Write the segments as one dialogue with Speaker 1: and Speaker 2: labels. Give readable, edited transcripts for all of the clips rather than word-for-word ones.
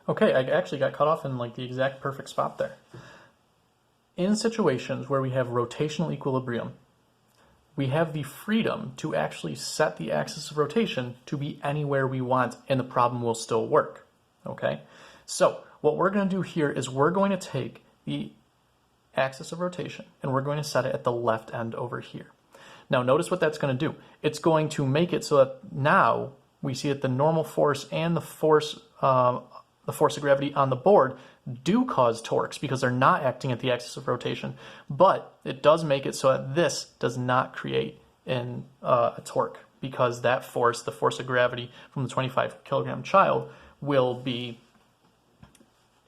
Speaker 1: Okay, I actually got cut off in like the exact perfect spot there. In situations where we have rotational equilibrium, we have the freedom to actually set the axis of rotation to be anywhere we want and the problem will still work. Okay, so what we're going to do here is we're going to take the axis of rotation and we're going to set it at the left end over here. Now notice what that's going to do. It's going to make it so that now we see that the normal force and the force of gravity on the board do cause torques because they're not acting at the axis of rotation, but it does make it so that this does not create a torque because that force, the force of gravity from the 25 kilogram child, will be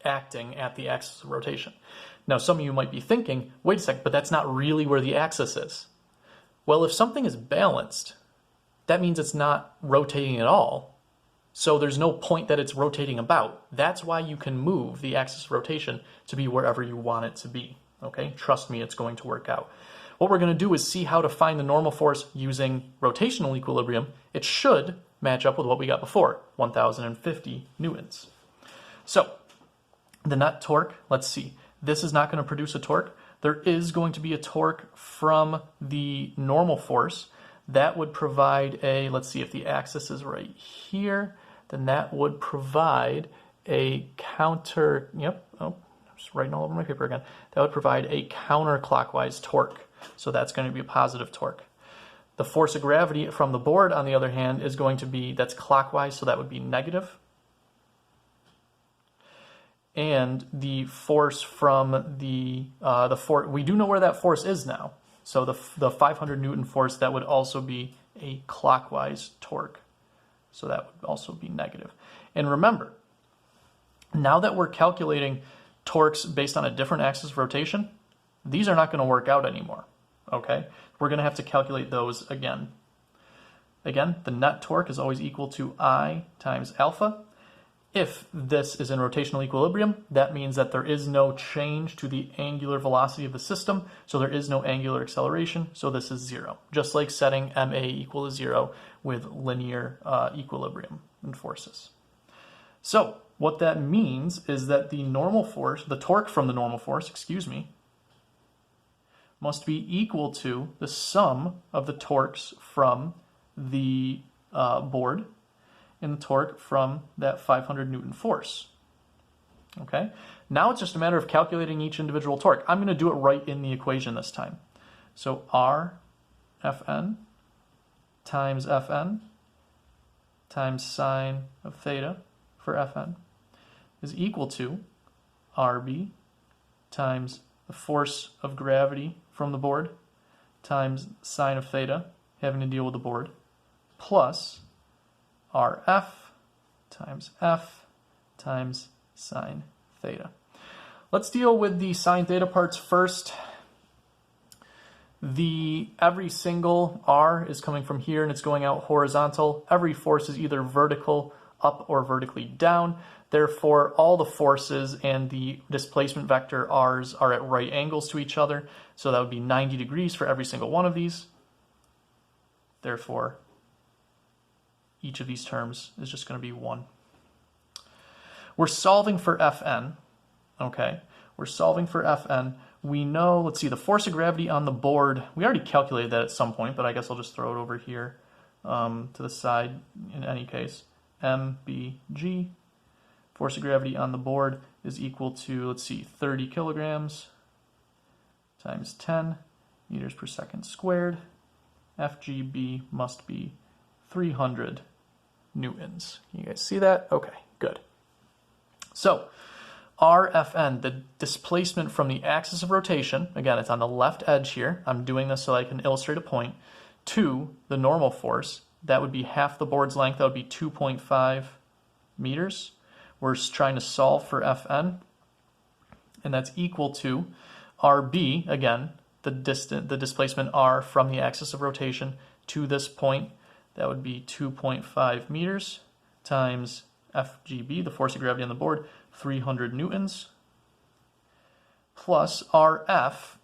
Speaker 1: acting at the axis of rotation. Now some of you might be thinking, wait a second, but that's not really where the axis is. Well, if something is balanced, that means it's not rotating at all. So there's no point that it's rotating about. That's why you can move the axis of rotation to be wherever you want it to be. Okay, trust me, it's going to work out. What we're going to do is see how to find the normal force using rotational equilibrium. It should match up with what we got before, 1050 newtons. So the net torque, let's see. This is not going to produce a torque. There is going to be a torque from the normal force. That would provide a, let's see if the axis is right here, then that would provide a counter, yep, oh, I'm just writing all over my paper again. That would provide a counterclockwise torque. So that's going to be a positive torque. The force of gravity from the board, on the other hand, is going to be, that's clockwise, so that would be negative. And the force from the force, we do know where that force is now. So the 500 Newton force, that would also be a clockwise torque. So that would also be negative. And remember, now that we're calculating torques based on a different axis of rotation, these are not going to work out anymore. Okay? We're going to have to calculate those again. Again, the net torque is always equal to I times alpha. If this is in rotational equilibrium, that means that there is no change to the angular velocity of the system, so there is no angular acceleration, so this is zero. Just like setting ma equal to zero with linear equilibrium and forces. So what that means is that the normal force, the torque from the normal force, must be equal to the sum of the torques from the board and the torque from that 500 Newton force. Okay, now it's just a matter of calculating each individual torque. I'm going to do it right in the equation this time. So R Fn times Fn times sine of theta for Fn is equal to Rb times the force of gravity from the board times sine of theta, having to deal with the board, plus Rf times F times sine theta. Let's deal with the sine theta parts first. Every single R is coming from here and it's going out horizontal. Every force is either vertical up or vertically down. Therefore, all the forces and the displacement vector R's are at right angles to each other. So that would be 90 degrees for every single one of these. Therefore, each of these terms is just going to be 1. We're solving for Fn, okay? We're solving for Fn. We know, let's see, the force of gravity on the board, we already calculated that at some point, but I guess I'll just throw it over here to the side in any case. Mbg, force of gravity on the board is equal to, let's see, 30 kilograms times 10 meters per second squared. Fgb must be 300 newtons. Can you guys see that? Okay, good. So, Rfn, the displacement from the axis of rotation, again, it's on the left edge here. I'm doing this so I can illustrate a point, to the normal force. That would be half the board's length. That would be 2.5 meters. We're trying to solve for Fn, and that's equal to Rb, again, the displacement R from the axis of rotation to this point. That would be 2.5 meters times Fgb, the force of gravity on the board, 300 newtons, plus Rf,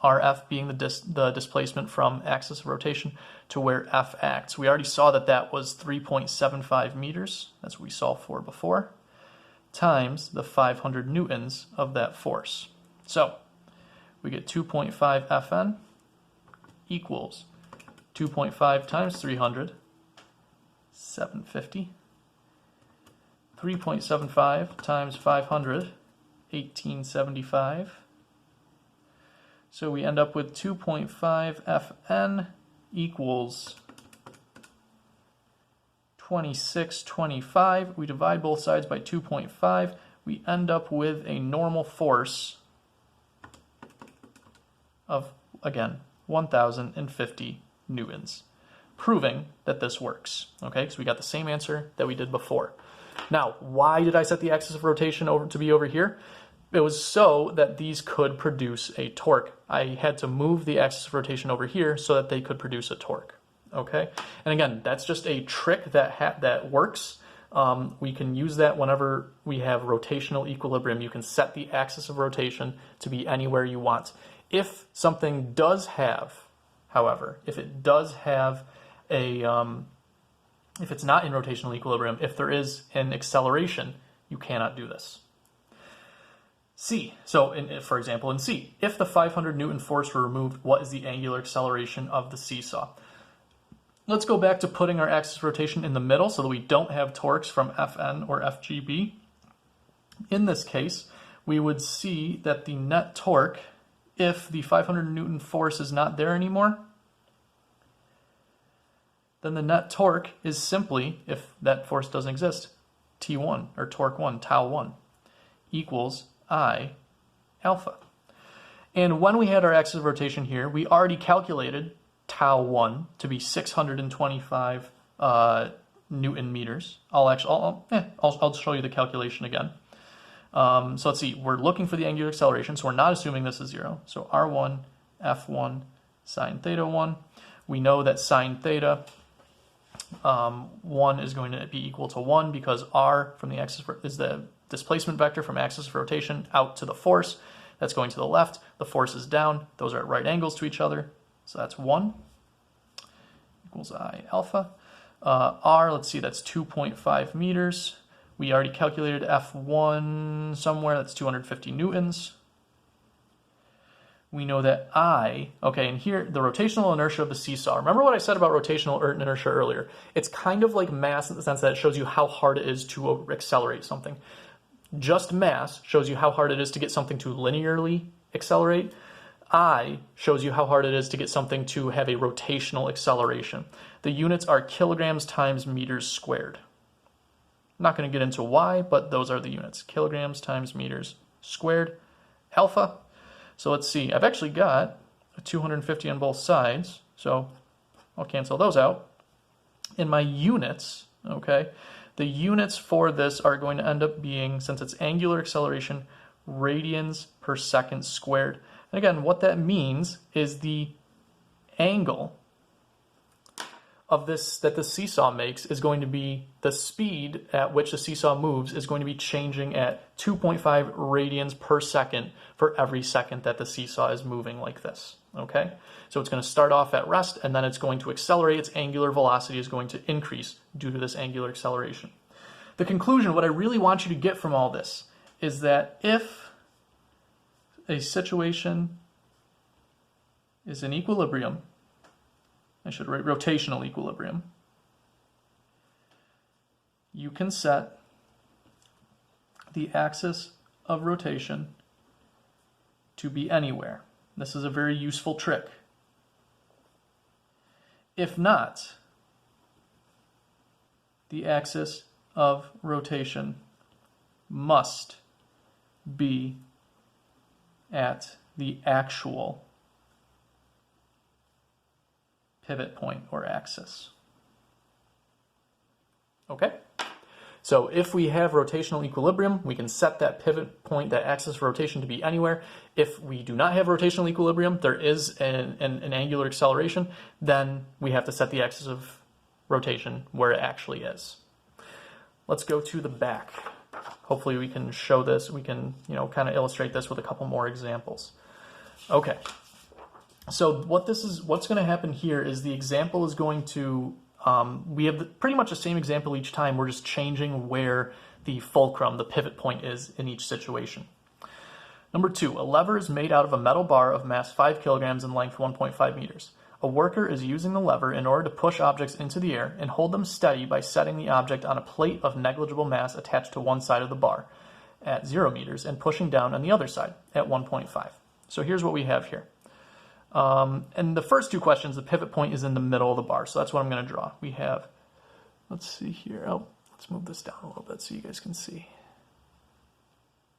Speaker 1: Rf being the displacement from axis of rotation to where F acts. We already saw that that was 3.75 meters. That's what we solved for before. times the 500 newtons of that force. So we get 2.5 Fn equals 2.5 times 300, 750. 3.75 times 500, 1875. So we end up with 2.5 Fn equals 2625. We divide both sides by 2.5. We end up with a normal force of, again, 1,050 newtons, proving that this works. Okay, because we got the same answer that we did before. Now, why did I set the axis of rotation over to be over here? It was so that these could produce a torque. I had to move the axis of rotation over here so that they could produce a torque. Okay, and again, that's just a trick that works. We can use that whenever we have rotational equilibrium. You can set the axis of rotation to be anywhere you want. If something does have, however, if it does have a, if it's not in rotational equilibrium, if there is an acceleration, you cannot do this. C, so for example in C, if the 500 Newton force were removed, what is the angular acceleration of the seesaw? Let's go back to putting our axis of rotation in the middle so that we don't have torques from Fn or FGB. In this case, we would see that the net torque, if the 500 Newton force is not there anymore, then the net torque is simply, if that force doesn't exist, T1, or torque 1, tau 1, equals I alpha. And when we had our axis of rotation here, we already calculated tau 1 to be 625 Newton meters. I'll show you the calculation again. So let's see, we're looking for the angular acceleration, so we're not assuming this is 0. So R1, F1, sine theta 1. We know that sine theta 1 is going to be equal to 1 because R from the axis is the displacement vector from axis of rotation out to the force. That's going to the left. The force is down. Those are at right angles to each other. So that's 1 equals I alpha. R, let's see, that's 2.5 meters. We already calculated F1 somewhere. That's 250 newtons. We know that I, okay, and here, the rotational inertia of the seesaw. Remember what I said about rotational inertia earlier? It's kind of like mass in the sense that it shows you how hard it is to accelerate something. Just mass shows you how hard it is to get something to linearly accelerate. I shows you how hard it is to get something to have a rotational acceleration. The units are kilograms times meters squared. I'm not going to get into why, but those are the units. Kilograms times meters squared. Alpha. So let's see. I've actually got a 250 on both sides, so I'll cancel those out. In my units, okay, the units for this are going to end up being, since it's angular acceleration, radians per second squared. And again, what that means is the angle of this that the seesaw makes is going to be the speed at which the seesaw moves is going to be changing at 2.5 radians per second for every second that the seesaw is moving like this. Okay? So it's going to start off at rest and then it's going to accelerate. Its angular velocity is going to increase due to this angular acceleration. The conclusion, what I really want you to get from all this is that if a situation is in equilibrium, I should write rotational equilibrium, you can set the axis of rotation to be anywhere. This is a very useful trick. If not, the axis of rotation must be at the actual pivot point or axis. Okay? So if we have rotational equilibrium, we can set that pivot point, that axis of rotation, to be anywhere. If we do not have rotational equilibrium, there is an angular acceleration, then we have to set the axis of rotation where it actually is. Let's go to the back. Hopefully we can show this, we can, kind of illustrate this with a couple more examples. Okay. So what's going to happen here is the example is going to, we have pretty much the same example each time. We're just changing where the fulcrum, the pivot point is in each situation. Number 2, a lever is made out of a metal bar of mass 5 kilograms and length 1.5 meters. A worker is using the lever in order to push objects into the air and hold them steady by setting the object on a plate of negligible mass attached to one side of the bar at 0 meters and pushing down on the other side at 1.5. So here's what we have here. And the first two questions, the pivot point is in the middle of the bar, so that's what I'm going to draw. We have, let's see here, let's move this down a little bit so you guys can see.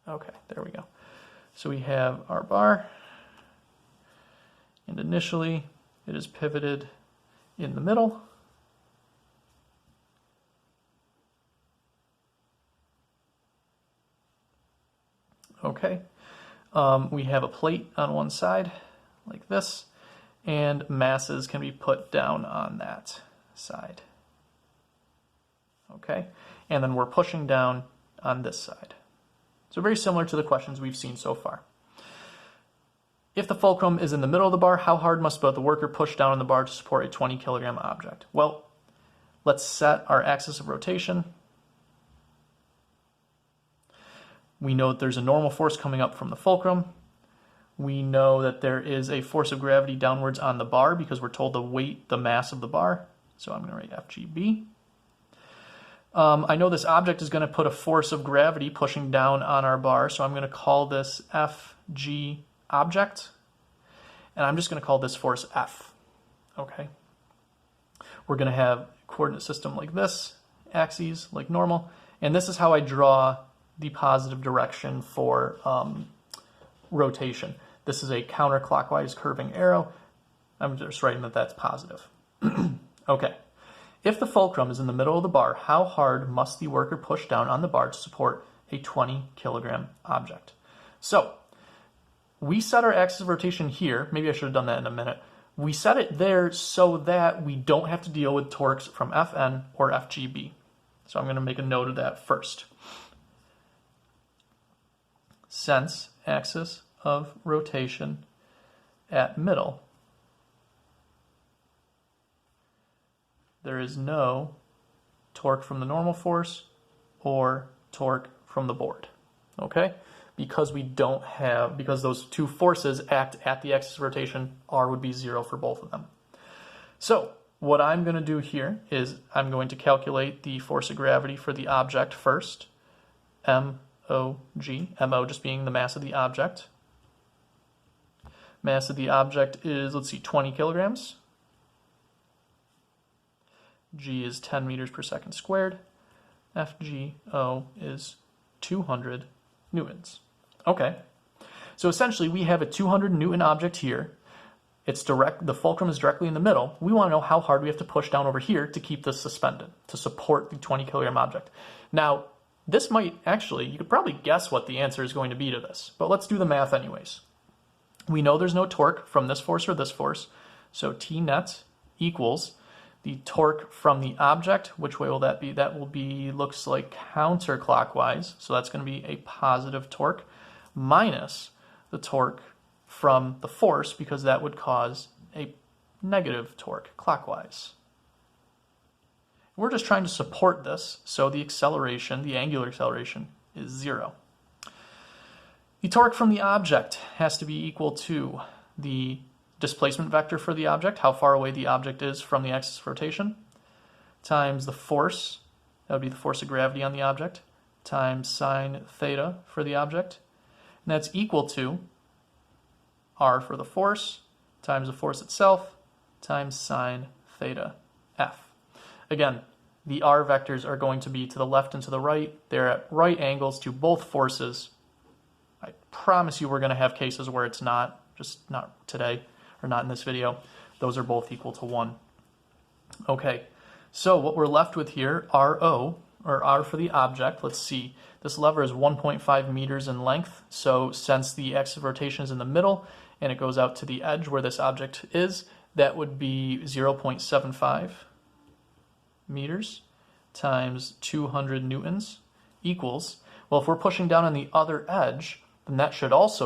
Speaker 1: Okay, there we go. So we have our bar, and initially it is pivoted in the middle. Okay, we have a plate on one side like this, and masses can be put down on that side. Okay, and then we're pushing down on this side. So very similar to the questions we've seen so far. If the fulcrum is in the middle of the bar, how hard must the worker push down on the bar to support a 20 kilogram object? Well, let's set our axis of rotation. We know that there's a normal force coming up from the fulcrum. We know that there is a force of gravity downwards on the bar because we're told to weight the mass of the bar. So I'm going to write FGB. I know this object is going to put a force of gravity pushing down on our bar, so I'm going to call this FG object, and I'm just going to call this force F. Okay. We're going to have coordinate system like this, axes like normal, and this is how I draw the positive direction for rotation. This is a counterclockwise curving arrow. I'm just writing that that's positive. Okay. If the fulcrum is in the middle of the bar, how hard must the worker push down on the bar to support a 20 kilogram object? So we set our axis of rotation here. Maybe I should have done that in a minute. We set it there so that we don't have to deal with torques from Fn or FGB. So I'm going to make a note of that first. Since axis of rotation at middle, there is no torque from the normal force or torque from the board, okay? Because those two forces act at the axis of rotation, R would be 0 for both of them. So what I'm going to do here is I'm going to calculate the force of gravity for the object first, MOG, MO just being the mass of the object. Mass of the object is, let's see, 20 kilograms. G is 10 meters per second squared. FGO is 200 newtons. Okay, so essentially we have a 200 newton object here. The fulcrum is directly in the middle. We want to know how hard we have to push down over here to keep this suspended, to support the 20 kilogram object. Now, this might actually, you could probably guess what the answer is going to be to this, but let's do the math anyways. We know there's no torque from this force or this force, so T net equals the torque from the object. Which way will that be? That will be, looks like counterclockwise, so that's going to be a positive torque, minus the torque from the force, because that would cause a negative torque clockwise. We're just trying to support this, so the acceleration, the angular acceleration, is 0. The torque from the object has to be equal to the displacement vector for the object, how far away the object is from the axis of rotation, times the force, that would be the force of gravity on the object, times sine theta for the object, and that's equal to R for the force, times the force itself, times sine theta F. Again, the R vectors are going to be to the left and to the right. They're at right angles to both forces. I promise you we're going to have cases where it's not, just not today, or not in this video. Those are both equal to 1. Okay, so what we're left with here, RO, or R for the object, let's see, this lever is 1.5 meters in length, so since the axis of rotation is in the middle, and it goes out to the edge where this object is, that would be 0.75 meters times 200 newtons equals, well, if we're pushing down on the other edge, then that should also